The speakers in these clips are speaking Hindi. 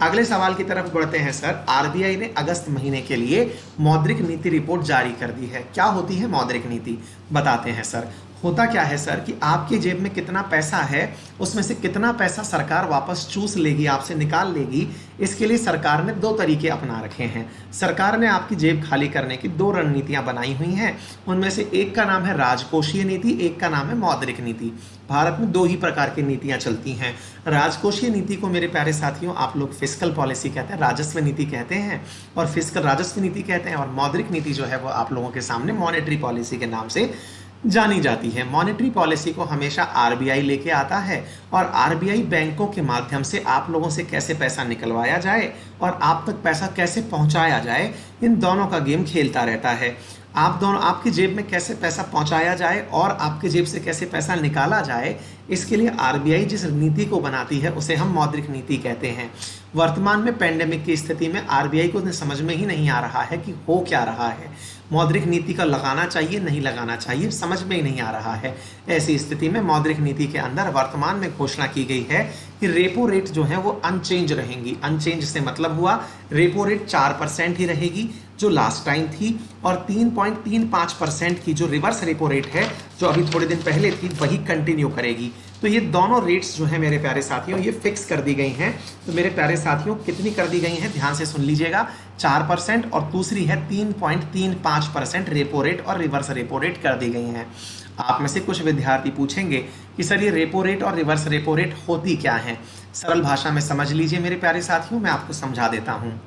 अगले सवाल की तरफ बढ़ते हैं सर। आरबीआई ने अगस्त महीने के लिए मौद्रिक नीति रिपोर्ट जारी कर दी है। क्या होती है मौद्रिक नीति, बताते हैं सर। होता क्या है सर कि आपके जेब में कितना पैसा है, उसमें से कितना पैसा सरकार वापस चूस लेगी, आपसे निकाल लेगी। इसके लिए सरकार ने दो तरीके अपना रखे हैं। सरकार ने आपकी जेब खाली करने की दो रणनीतियां बनाई हुई हैं। उनमें से एक का नाम है राजकोषीय नीति, एक का नाम है मौद्रिक नीति। भारत में दो ही प्रकार की नीतियां चलती हैं। राजकोषीय नीति को मेरे प्यारे साथियों आप लोग फिस्कल पॉलिसी कहते हैं, राजस्व नीति कहते हैं, और फिस्कल राजस्व नीति कहते हैं। और मौद्रिक नीति जो है वो आप लोगों के सामने मॉनेटरी पॉलिसी के नाम से जानी जाती है। मॉनेटरी पॉलिसी को हमेशा आरबीआई लेके आता है, और आरबीआई बैंकों के माध्यम से आप लोगों से कैसे पैसा निकलवाया जाए और आप तक पैसा कैसे पहुंचाया जाए, इन दोनों का गेम खेलता रहता है। आप दोनों, आपकी जेब में कैसे पैसा पहुंचाया जाए और आपके जेब से कैसे पैसा निकाला जाए, इसके लिए आरबीआई जिस नीति को बनाती है उसे हम मौद्रिक नीति कहते हैं। वर्तमान में पेंडेमिक की स्थिति में आरबीआई को समझ में ही नहीं आ रहा है कि हो क्या रहा है। मौद्रिक नीति का लगाना चाहिए नहीं लगाना चाहिए, समझ में ही नहीं आ रहा है। ऐसी स्थिति में मौद्रिक नीति के अंदर वर्तमान में घोषणा की गई है कि रेपो रेट जो है वो अनचेंज रहेंगी। अनचेंज से मतलब हुआ रेपो रेट 4% ही रहेगी जो लास्ट टाइम थी, और 3.35% की जो रिवर्स रेपो रेट है जो अभी थोड़े दिन पहले थी वही कंटिन्यू करेगी। तो ये दोनों रेट्स जो है मेरे प्यारे साथियों ये फिक्स कर दी गई हैं। तो मेरे प्यारे साथियों कितनी कर दी गई हैं, ध्यान से सुन लीजिएगा। 4% और दूसरी है 3.35% रेपो रेट और रिवर्स रेपो रेट कर दी गई हैं। आप में से कुछ विद्यार्थी पूछेंगे कि सर ये रेपो रेट और रिवर्स रेपो रेट होती क्या है। सरल भाषा में समझ लीजिए मेरे प्यारे साथियों, मैं आपको समझा देता हूँ,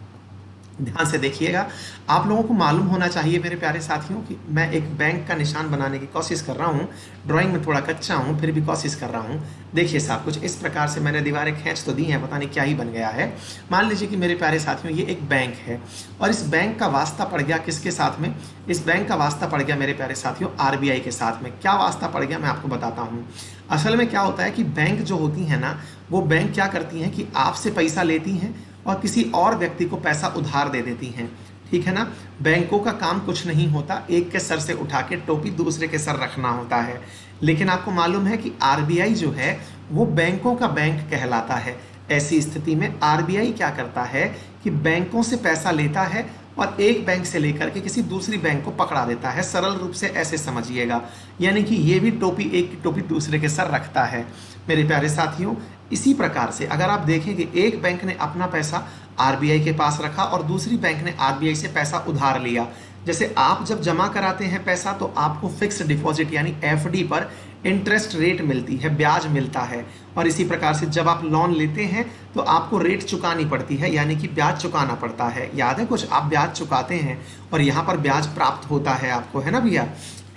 ध्यान से देखिएगा। आप लोगों को मालूम होना चाहिए मेरे प्यारे साथियों कि मैं एक बैंक का निशान बनाने की कोशिश कर रहा हूँ। ड्राइंग में थोड़ा कच्चा हूँ फिर भी कोशिश कर रहा हूँ। देखिए साहब, कुछ इस प्रकार से मैंने दीवारें खींच तो दी हैं, पता नहीं क्या ही बन गया है। मान लीजिए कि मेरे प्यारे साथियों ये एक बैंक है, और इस बैंक का वास्ता पड़ गया किसके साथ में, इस बैंक का वास्ता पड़ गया मेरे प्यारे साथियों आरबीआई के साथ में। क्या वास्ता पड़ गया मैं आपको बताता हूँ। असल में क्या होता है कि बैंक जो होती है ना, वो बैंक क्या करती हैं कि आपसे पैसा लेती हैं और किसी और व्यक्ति को पैसा उधार दे देती हैं, ठीक है ना। बैंकों का काम कुछ नहीं होता, एक के सर से उठा के टोपी दूसरे के सर रखना होता है। लेकिन आपको मालूम है कि आरबीआई जो है वो बैंकों का बैंक कहलाता है। ऐसी स्थिति में आरबीआई क्या करता है कि बैंकों से पैसा लेता है और एक बैंक से लेकर के किसी दूसरी बैंक को पकड़ा देता है। सरल रूप से ऐसे समझिएगा, यानी कि ये भी टोपी, एक की टोपी दूसरे के सर रखता है मेरे प्यारे साथियों। इसी प्रकार से अगर आप देखें कि एक बैंक ने अपना पैसा आरबीआई के पास रखा और दूसरी बैंक ने आरबीआई से पैसा उधार लिया। जैसे आप जब जमा कराते हैं पैसा तो आपको फिक्स डिपॉजिट यानी एफडी पर इंटरेस्ट रेट मिलती है, ब्याज मिलता है। और इसी प्रकार से जब आप लोन लेते हैं तो आपको रेट चुकानी पड़ती है, यानी कि ब्याज चुकाना पड़ता है। याद है कुछ, आप ब्याज चुकाते हैं और यहाँ पर ब्याज प्राप्त होता है आपको, है ना भैया।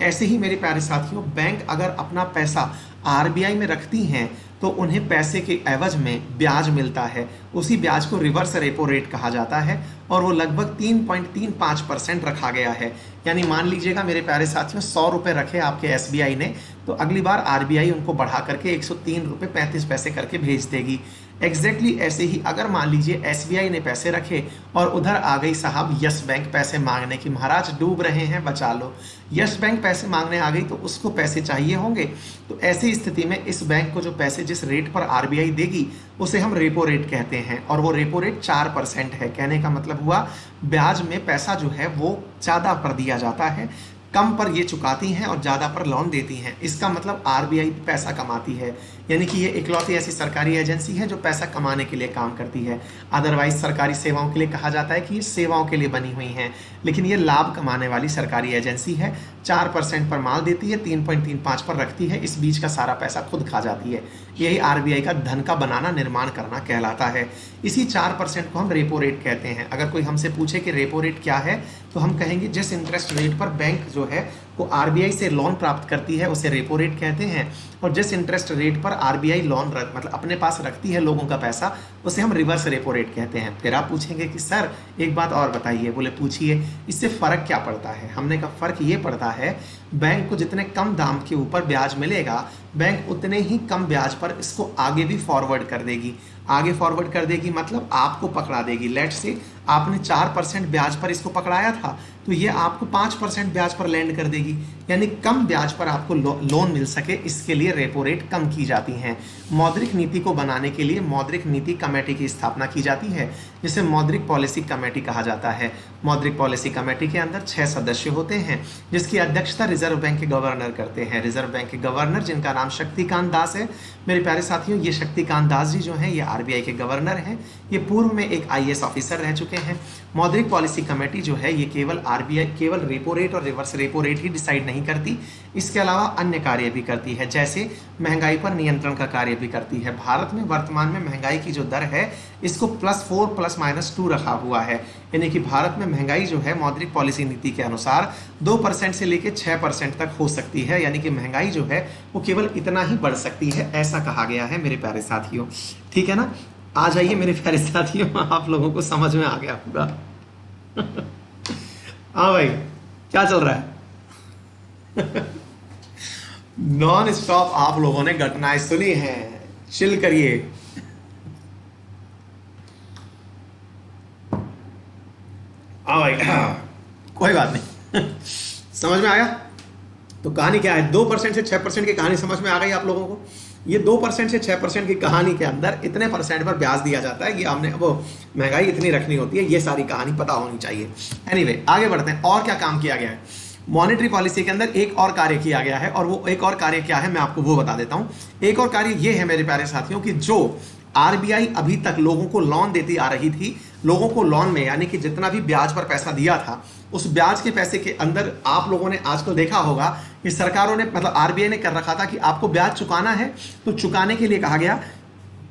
ऐसे ही मेरे प्यारे साथियों, बैंक अगर अपना पैसा आरबीआई में रखती हैं तो उन्हें पैसे के एवज में ब्याज मिलता है। उसी ब्याज को रिवर्स रेपो रेट कहा जाता है, और वो लगभग 3.35% रखा गया है। यानी मान लीजिएगा मेरे प्यारे साथियों 100 रुपये रखे आपके एसबीआई ने, तो अगली बार आरबीआई उनको बढ़ा करके 103 रुपये 35 पैसे करके भेज देगी। एग्जैक्टली ऐसे ही अगर मान लीजिए एसबीआई ने पैसे रखे और उधर आ गई साहब यस बैंक पैसे मांगने की, महाराज डूब रहे हैं बचा लो। यस बैंक पैसे मांगने आ गई तो उसको पैसे चाहिए होंगे। तो ऐसी स्थिति में इस बैंक को जो पैसे जिस रेट पर आरबीआई देगी उसे हम रेपो रेट कहते हैं, और वो रेपो रेट 4% है। कहने का मतलब हुआ ब्याज में पैसा जो है वो ज़्यादा पर दिया जाता है, कम पर ये चुकाती हैं और ज़्यादा पर लोन देती हैं। इसका मतलब आरबीआई पैसा कमाती है, यानी कि ये इकलौती ऐसी सरकारी एजेंसी है जो पैसा कमाने के लिए काम करती है। अदरवाइज सरकारी सेवाओं के लिए कहा जाता है कि ये सेवाओं के लिए बनी हुई हैं, लेकिन ये लाभ कमाने वाली सरकारी एजेंसी है। 4% पर माल देती है, 3.35 पर रखती है, इस बीच का सारा पैसा खुद खा जाती है। यही आरबीआई का धन का बनाना, निर्माण करना कहलाता है। इसी 4% को हम रेपो रेट कहते हैं। अगर कोई हमसे पूछे कि रेपो रेट क्या है तो हम कहेंगे जिस इंटरेस्ट रेट पर बैंक जो है वो आरबीआई से लोन प्राप्त करती है उसे रेपो रेट कहते हैं, और जिस इंटरेस्ट रेट पर आरबीआई लोन मतलब अपने पास रखती है लोगों का पैसा उसे हम रिवर्स रेपो रेट कहते हैं। फिर आप पूछेंगे कि सर एक बात और बताइए, बोले पूछिए, इससे फ़र्क क्या पड़ता है। हमने कहा फ़र्क ये पड़ता है, बैंक को जितने कम दाम के ऊपर ब्याज मिलेगा बैंक उतने ही कम ब्याज पर इसको आगे भी फॉरवर्ड कर देगी। आगे फॉरवर्ड कर देगी मतलब आपको पकड़ा देगी। लेट से आपने 4% ब्याज पर इसको पकड़ाया था, तो ये आपको 5% ब्याज पर लैंड कर देगी, यानी कम ब्याज पर आपको लोन मिल सके, इसके लिए रेपो रेट कम की जाती हैं। मौद्रिक नीति को बनाने के लिए मौद्रिक नीति कमेटी की स्थापना की जाती है, जिसे मौद्रिक पॉलिसी कमेटी कहा जाता है। मौद्रिक पॉलिसी कमेटी के अंदर 6 सदस्य होते हैं, जिसकी अध्यक्षता रिजर्व बैंक के गवर्नर करते हैं। रिजर्व बैंक के गवर्नर, जिनका नाम शक्तिकांत दास है। मेरे प्यारे साथियों, ये शक्तिकांत दास जी जो हैं ये आरबीआई के गवर्नर हैं। ये पूर्व में एक आईएएस ऑफिसर रह चुके हैं। मौद्रिक पॉलिसी कमेटी जो है ये केवल आरबीआई केवल रेपो रेट और रिवर्स रेपो रेट ही डिसाइड नहीं करती, इसके अलावा अन्य कार्य भी करती है, जैसे महंगाई पर नियंत्रण का कार्य भी करती है। भारत में वर्तमान में महंगाई की जो दर है इसको +4 +-2 रखा हुआ है, यानी कि भारत में महंगाई जो है मौद्रिक पॉलिसी नीति के अनुसार 2% से लेकर 6% तक हो सकती है, यानी कि महंगाई जो है वो केवल इतना ही बढ़ सकती है, ऐसा कहा गया है मेरे प्यारे साथियों। ठीक है ना, आ जाइए मेरे प्यारे साथियों, आप लोगों को समझ में आ गया होगा। हाँ भाई, क्या चल रहा है? नॉन स्टॉप आप लोगों ने घटनाएं सुनी हैं, चिल करिए। हाँ भाई, कोई बात नहीं। समझ में आया? तो कहानी क्या है, 2% से 6% की कहानी समझ में आ गई आप लोगों को? ये 2% से 6% की कहानी के अंदर इतने % पर ब्याज दिया जाता है कि हमने वो महंगाई इतनी रखनी होती है, ये सारी कहानी पता होनी चाहिए। एनीवे, आगे बढ़ते हैं। और क्या काम किया गया है मॉनेटरी पॉलिसी के अंदर? एक और कार्य किया गया है, और वो एक और कार्य क्या है मैं आपको वो बता देता हूं। एक और कार्य ये है मेरे प्यारे साथियों कि जो आरबीआई अभी तक लोगों को लोन देती आ रही थी, लोगों को लोन में यानी कि जितना भी ब्याज पर पैसा दिया था, उस ब्याज के पैसे के अंदर आप लोगों ने आजकल देखा होगा कि सरकारों ने, मतलब आरबीआई ने कर रखा था कि आपको ब्याज चुकाना है, तो चुकाने के लिए कहा गया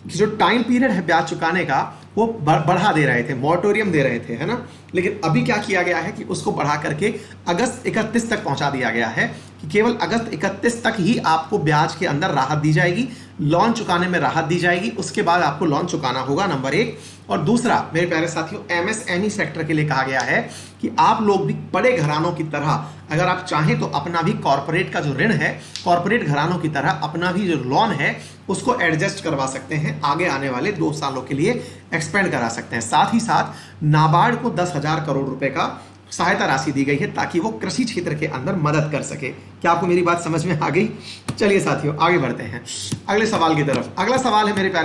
कि जो टाइम पीरियड है ब्याज चुकाने का वो बढ़ा दे रहे थे, मॉरेटोरियम दे रहे थे, है ना। लेकिन अभी क्या किया गया है कि उसको बढ़ा करके अगस्त 31 तक पहुंचा दिया गया है कि केवल अगस्त 31 तक ही आपको ब्याज के अंदर राहत दी जाएगी, लोन चुकाने में राहत दी जाएगी, उसके बाद आपको लोन चुकाना होगा, नंबर 1। और दूसरा मेरे प्यारे साथियों, एमएसएमई सेक्टर के लिए कहा गया है कि आप लोग भी बड़े घरानों की तरह अगर आप चाहें तो अपना भी कॉर्पोरेट का जो ऋण है, कॉर्पोरेट घरानों की तरह अपना भी जो लोन है उसको एडजस्ट करवा सकते हैं, आगे आने वाले 2 सालों के लिए एक्सपेंड करा सकते हैं। साथ ही साथ नाबार्ड को 10,000 करोड़ रुपए का सहायता राशि दी गई है ताकि वो कृषि क्षेत्र के अंदर मदद कर सके। क्या आपको मेरी बात समझ में आ गई? चलिए साथियों आगे बढ़ते हैं अगले सवाल की तरफ। अगला सवाल है मेरे प्यारे